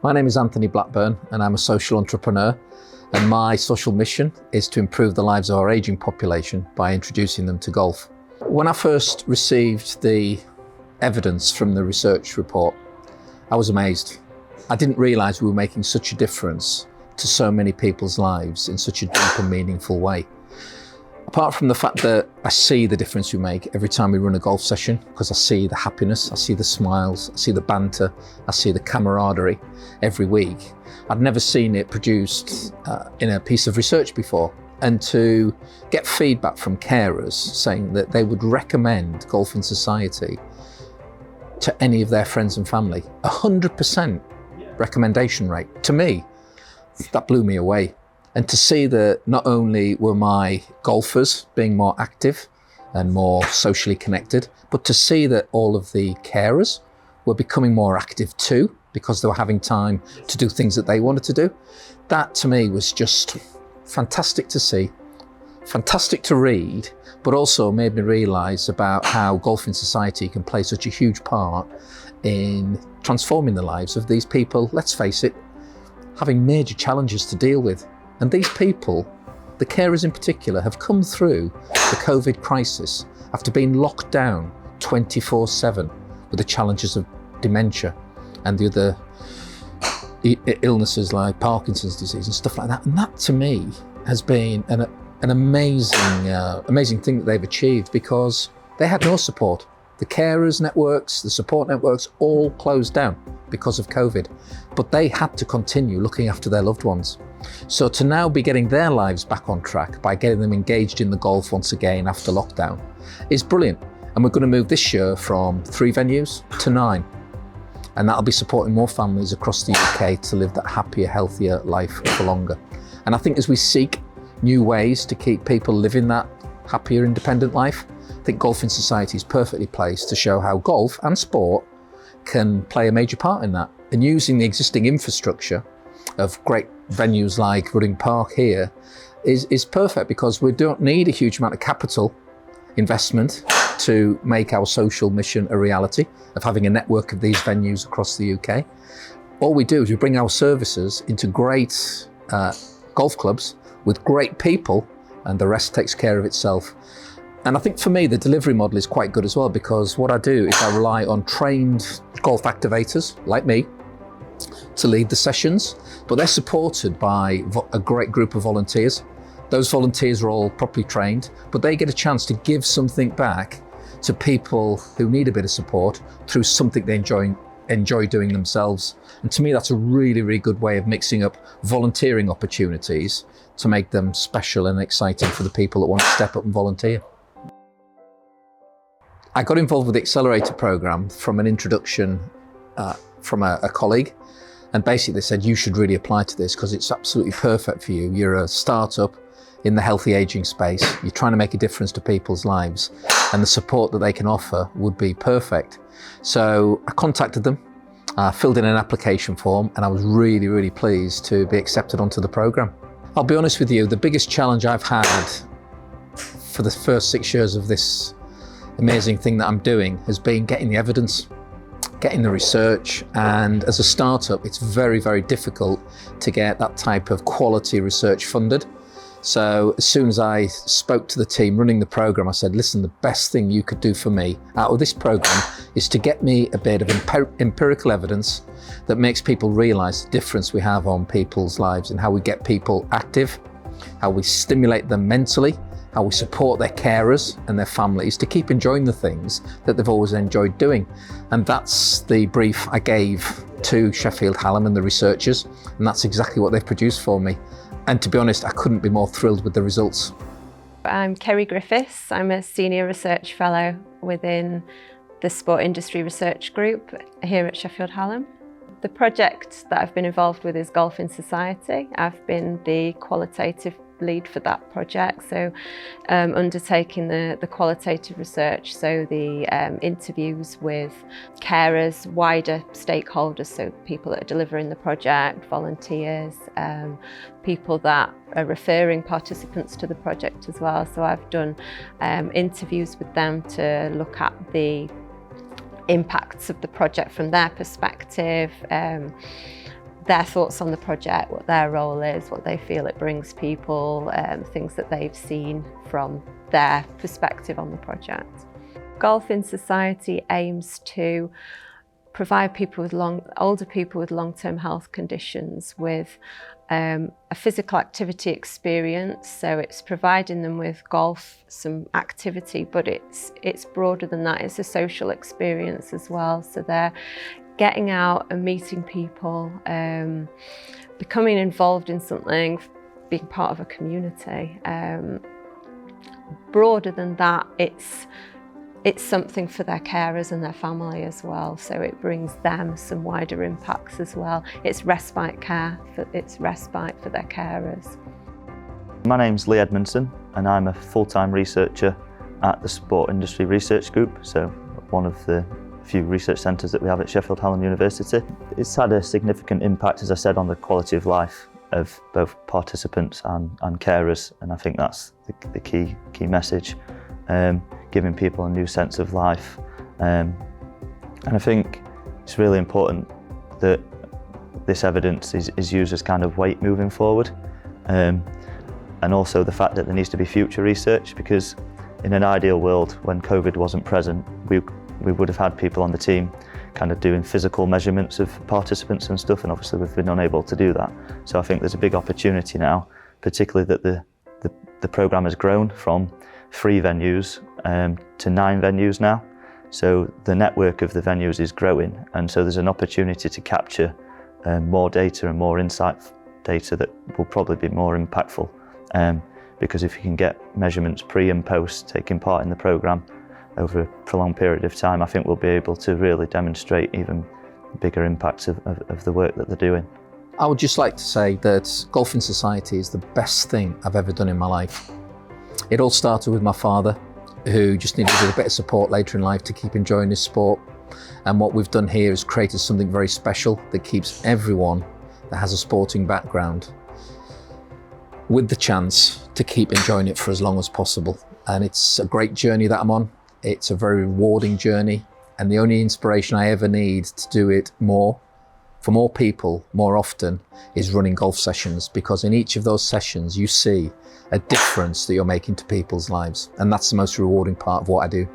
My name is Anthony Blackburn and I'm a social entrepreneur, and my social mission is to improve the lives of our ageing population by introducing them to golf. When I first received the evidence from the research report, I was amazed. I didn't realise we were making such a difference to so many people's lives in such a deep and meaningful way. Apart from the fact that I see the difference we make every time we run a golf session, because I see the happiness, I see the smiles, I see the banter, I see the camaraderie every week. I'd never seen it produced in a piece of research before. And to get feedback from carers saying that they would recommend Golf in Society to any of their friends and family, 100% recommendation rate. To me, that blew me away. And to see that not only were my golfers being more active and more socially connected, but to see that all of the carers were becoming more active too, because they were having time to do things that they wanted to do, that to me was just fantastic to see, fantastic to read, but also made me realise about how Golf in Society can play such a huge part in transforming the lives of these people, let's face it, having major challenges to deal with. And these people, the carers in particular, have come through the COVID crisis after being locked down 24/7 with the challenges of dementia and the other illnesses like Parkinson's disease and stuff like that. And that to me has been an amazing thing that they've achieved, because they had no support. The carers networks, the support networks all closed down because of COVID, but they had to continue looking after their loved ones. So to now be getting their lives back on track by getting them engaged in the golf once again after lockdown is brilliant. And we're going to move this year from 3 venues to 9. And that'll be supporting more families across the UK to live that happier, healthier life for longer. And I think as we seek new ways to keep people living that happier, independent life, I think Golf in Society is perfectly placed to show how golf and sport can play a major part in that. And using the existing infrastructure of great venues like Rudding Park here is perfect, because we don't need a huge amount of capital investment to make our social mission a reality of having a network of these venues across the UK. All we do is we bring our services into great golf clubs with great people, and the rest takes care of itself. And I think for me, the delivery model is quite good as well, because what I do is I rely on trained golf activators like me to lead the sessions, but they're supported by a great group of volunteers. Those volunteers are all properly trained, but they get a chance to give something back to people who need a bit of support through something they enjoy doing themselves. And to me, that's a really, really good way of mixing up volunteering opportunities to make them special and exciting for the people that want to step up and volunteer. I got involved with the Accelerator program from an introduction from a colleague, and basically they said, you should really apply to this because it's absolutely perfect for you. You're a startup in the healthy aging space. You're trying to make a difference to people's lives, and the support that they can offer would be perfect. So I contacted them, filled in an application form, and I was really, really pleased to be accepted onto the program. I'll be honest with you, the biggest challenge I've had for the first 6 years of this amazing thing that I'm doing has been getting the evidence, getting the research. And as a startup, it's very, very difficult to get that type of quality research funded. So as soon as I spoke to the team running the program, I said, listen, the best thing you could do for me out of this program is to get me a bit of empirical evidence that makes people realize the difference we have on people's lives and how we get people active, how we stimulate them mentally, how we support their carers and their families to keep enjoying the things that they've always enjoyed doing. And that's the brief I gave to Sheffield Hallam and the researchers, and that's exactly what they've produced for me. And to be honest, I couldn't be more thrilled with the results. I'm Kerry Griffiths. I'm a Senior Research Fellow within the Sport Industry Research Group here at Sheffield Hallam. The project that I've been involved with is Golf in Society. I've been the qualitative lead for that project, so undertaking the qualitative research, so the interviews with carers, wider stakeholders, so people that are delivering the project, volunteers, people that are referring participants to the project as well. So I've done interviews with them to look at the impacts of the project from their perspective, their thoughts on the project, what their role is, what they feel it brings people, things that they've seen from their perspective on the project. Golf in Society aims to provide people with older people with long-term health conditions with a physical activity experience. So it's providing them with golf, some activity, but it's broader than that. It's a social experience as well. So they're getting out and meeting people, becoming involved in something, being part of a community. Broader than that, it's something for their carers and their family as well, so it brings them some wider impacts as well. It's respite care, it's respite for their carers. My name's Lee Edmondson and I'm a full-time researcher at the Sport Industry Research Group, so one of the few research centres that we have at Sheffield Hallam University. It's had a significant impact, as I said, on the quality of life of both participants and carers, and I think that's the key message. Giving people a new sense of life. And I think it's really important that this evidence is used as kind of weight moving forward. And also the fact that there needs to be future research, because in an ideal world, when COVID wasn't present, we would have had people on the team kind of doing physical measurements of participants and stuff, and obviously we've been unable to do that. So I think there's a big opportunity now, particularly that the programme has grown from 3 venues to 9 venues now. So the network of the venues is growing, and so there's an opportunity to capture more data and more insight data that will probably be more impactful. Because if you can get measurements pre and post taking part in the programme over a prolonged period of time, I think we'll be able to really demonstrate even bigger impacts of the work that they're doing. I would just like to say that Golf in Society is the best thing I've ever done in my life. It all started with my father, who just needed a bit of support later in life to keep enjoying his sport. And what we've done here is created something very special that keeps everyone that has a sporting background with the chance to keep enjoying it for as long as possible. And it's a great journey that I'm on. It's a very rewarding journey. And the only inspiration I ever need to do it more, for more people, more often, is running golf sessions, because in each of those sessions you see a difference that you're making to people's lives. And that's the most rewarding part of what I do.